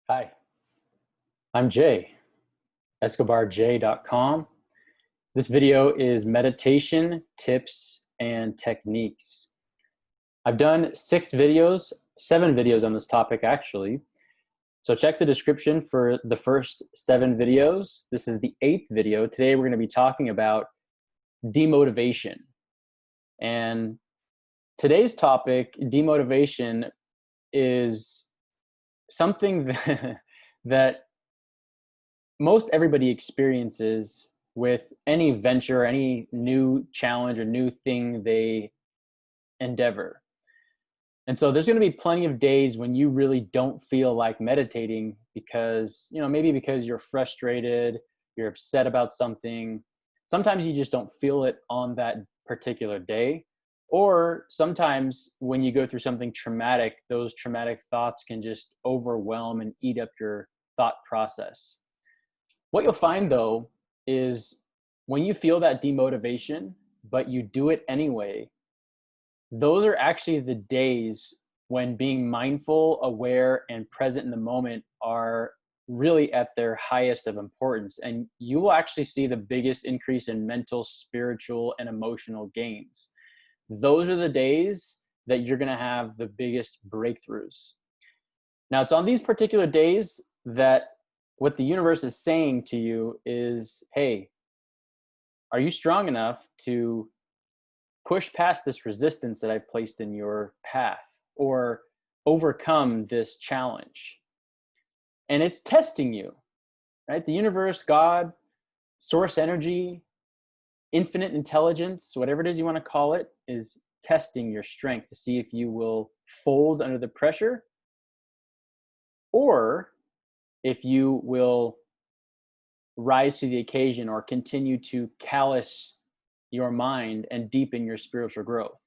Hi, I'm Jay, escobarj.com. This video is meditation tips and techniques. I've done 7 videos on this topic actually. So check the description for the first 7 videos. This is the 8th video. Today we're going to be talking about demotivation. And today's topic, demotivation, is something that most everybody experiences with any venture, any new challenge or new thing they endeavor. And so there's going to be plenty of days when you really don't feel like meditating because, maybe because you're frustrated, you're upset about something. Sometimes you just don't feel it on that particular day. Or sometimes when you go through something traumatic, those traumatic thoughts can just overwhelm and eat up your thought process. What you'll find though is when you feel that demotivation, but you do it anyway, those are actually the days when being mindful, aware, and present in the moment are really at their highest of importance. And you will actually see the biggest increase in mental, spiritual, and emotional gains. Those are the days that you're going to have the biggest breakthroughs. Now, it's on these particular days that what the universe is saying to you is, hey, are you strong enough to push past this resistance that I've placed in your path or overcome this challenge? And it's testing you, right? The universe, God, source energy, infinite intelligence, whatever it is you want to call it, is testing your strength to see if you will fold under the pressure or if you will rise to the occasion or continue to callous your mind and deepen your spiritual growth.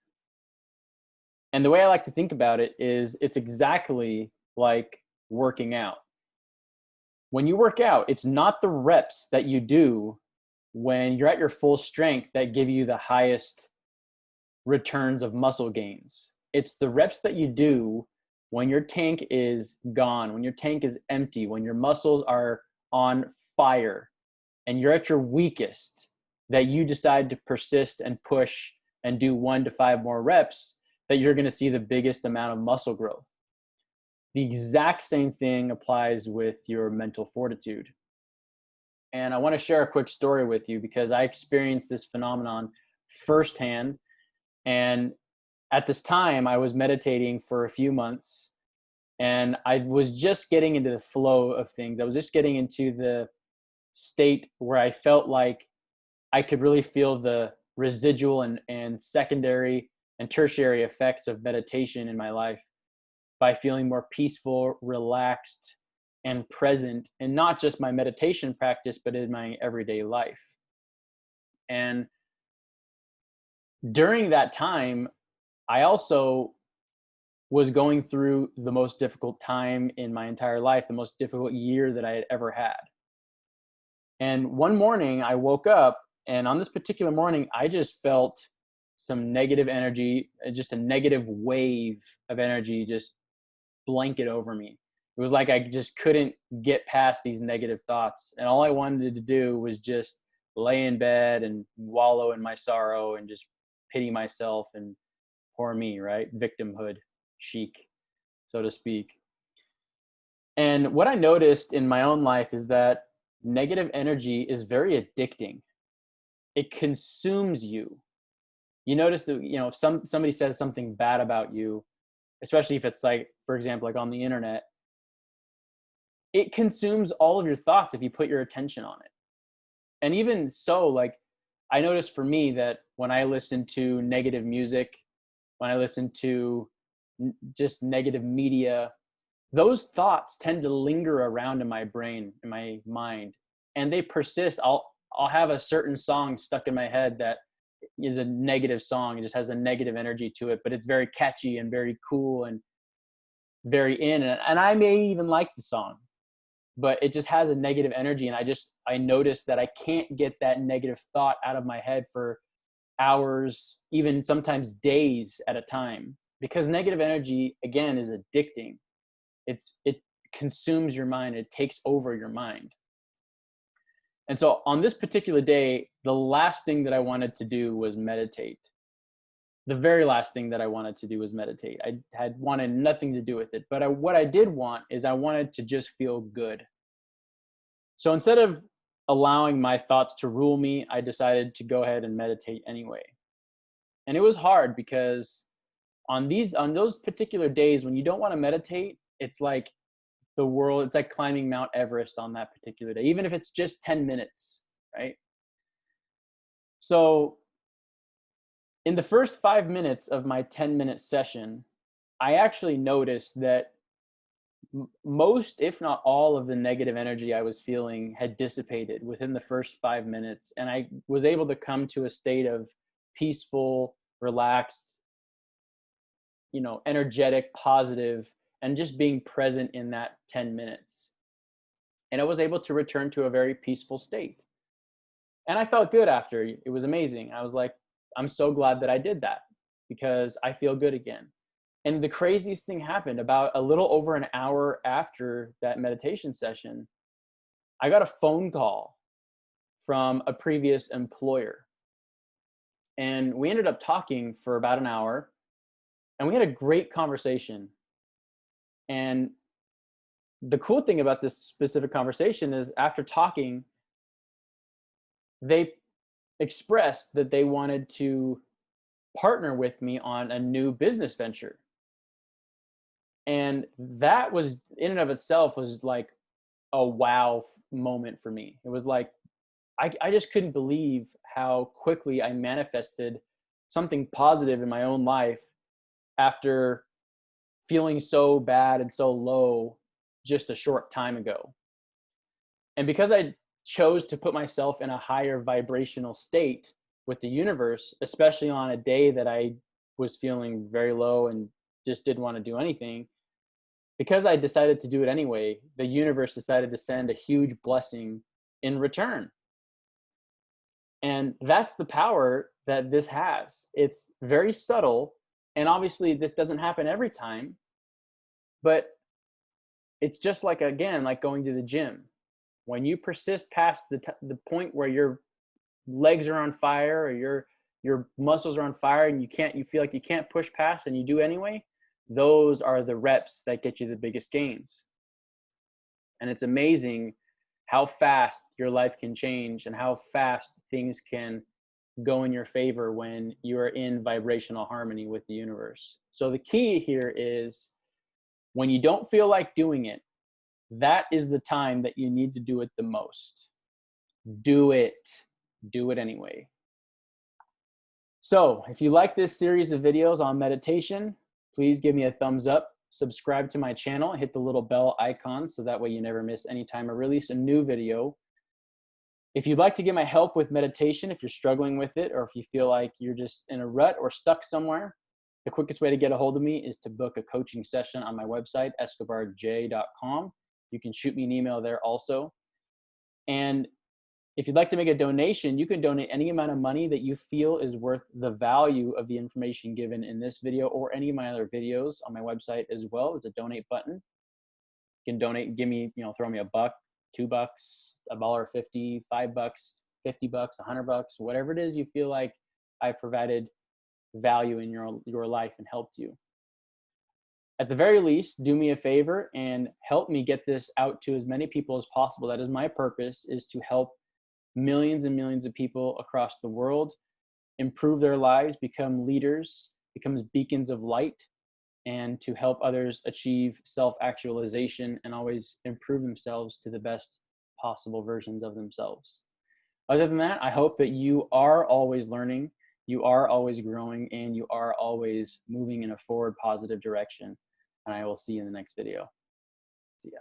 And the way I like to think about it is it's exactly like working out. When you work out, it's not the reps that you do when you're at your full strength that give you the highest returns of muscle gains. It's the reps that you do when your tank is gone, when your tank is empty, when your muscles are on fire and you're at your weakest, that you decide to persist and push and do 1 to 5 more reps, that you're going to see the biggest amount of muscle growth. The exact same thing applies with your mental fortitude. And I want to share a quick story with you because I experienced this phenomenon firsthand. And at this time, I was meditating for a few months and I was just getting into the flow of things. I was just getting into the state where I felt like I could really feel the residual and secondary and tertiary effects of meditation in my life by feeling more peaceful, relaxed, and present in not just my meditation practice, but in my everyday life. And during that time, I also was going through the most difficult time in my entire life, the most difficult year that I had ever had. And one morning I woke up, and on this particular morning, I just felt some negative energy, just a negative wave of energy just blanket over me. It was like I just couldn't get past these negative thoughts. And all I wanted to do was just lay in bed and wallow in my sorrow and just pity myself and poor me, right? Victimhood chic, so to speak. And what I noticed in my own life is that negative energy is very addicting. It consumes you. You notice that, if somebody says something bad about you, especially if it's like, for example, like on the internet, it consumes all of your thoughts if you put your attention on it. And even so, like, I noticed for me that when I listen to negative music, when I listen to just negative media, those thoughts tend to linger around in my brain, in my mind, and they persist. I'll have a certain song stuck in my head that is a negative song. It just has a negative energy to it, but it's very catchy and very cool and very in. And I may even like the song, but it just has a negative energy. And I notice that I can't get that negative thought out of my head for hours, even sometimes days at a time, because negative energy, again, is addicting. It consumes your mind. It takes over your mind. And so on this particular day, the last thing that I wanted to do was meditate. The very last thing that I wanted to do was meditate. I had wanted nothing to do with it. But what I did want is I wanted to just feel good. So instead of allowing my thoughts to rule me, I decided to go ahead and meditate anyway. And it was hard because on those particular days when you don't want to meditate, it's like it's like climbing Mount Everest on that particular day, even if it's just 10 minutes, right? So in the first 5 minutes of my 10-minute session, I actually noticed that most, if not all, of the negative energy I was feeling had dissipated within the first 5 minutes. And I was able to come to a state of peaceful, relaxed, energetic, positive, and just being present in that 10 minutes. And I was able to return to a very peaceful state. And I felt good after. It was amazing. I was like, I'm so glad that I did that because I feel good again. And the craziest thing happened about a little over an hour after that meditation session. I got a phone call from a previous employer. And we ended up talking for about an hour. And we had a great conversation. And the cool thing about this specific conversation is after talking, they expressed that they wanted to partner with me on a new business venture. And that was in and of itself was like a wow moment for me. It was like, I just couldn't believe how quickly I manifested something positive in my own life after feeling so bad and so low just a short time ago. And because I chose to put myself in a higher vibrational state with the universe, especially on a day that I was feeling very low and just didn't want to do anything, because I decided to do it anyway, the universe decided to send a huge blessing in return. And that's the power that this has. It's very subtle. And obviously, this doesn't happen every time, but it's just like, again, like going to the gym. When you persist past the point where your legs are on fire or your muscles are on fire and you feel like you can't push past and you do anyway, those are the reps that get you the biggest gains. And it's amazing how fast your life can change and how fast things can go in your favor when you are in vibrational harmony with the universe. So the key here is when you don't feel like doing it, that is the time that you need to do it the most. Do it. Do it anyway. So if you like this series of videos on meditation, please give me a thumbs up, subscribe to my channel, hit the little bell icon so that way you never miss any time I release a new video. If you'd like to get my help with meditation, if you're struggling with it, or if you feel like you're just in a rut or stuck somewhere, the quickest way to get a hold of me is to book a coaching session on my website, escobarj.com. You can shoot me an email there also. And if you'd like to make a donation, you can donate any amount of money that you feel is worth the value of the information given in this video or any of my other videos on my website as well. There's a donate button. You can donate, give me, throw me $1, $2, $1.50, $5, $50, $100, whatever it is you feel like I've provided value in your life and helped you. At the very least, do me a favor and help me get this out to as many people as possible. That is my purpose, is to help millions and millions of people across the world improve their lives, become leaders, become beacons of light, and to help others achieve self-actualization and always improve themselves to the best possible versions of themselves. Other than that, I hope that you are always learning, you are always growing, and you are always moving in a forward positive direction. And I will see you in the next video. See ya.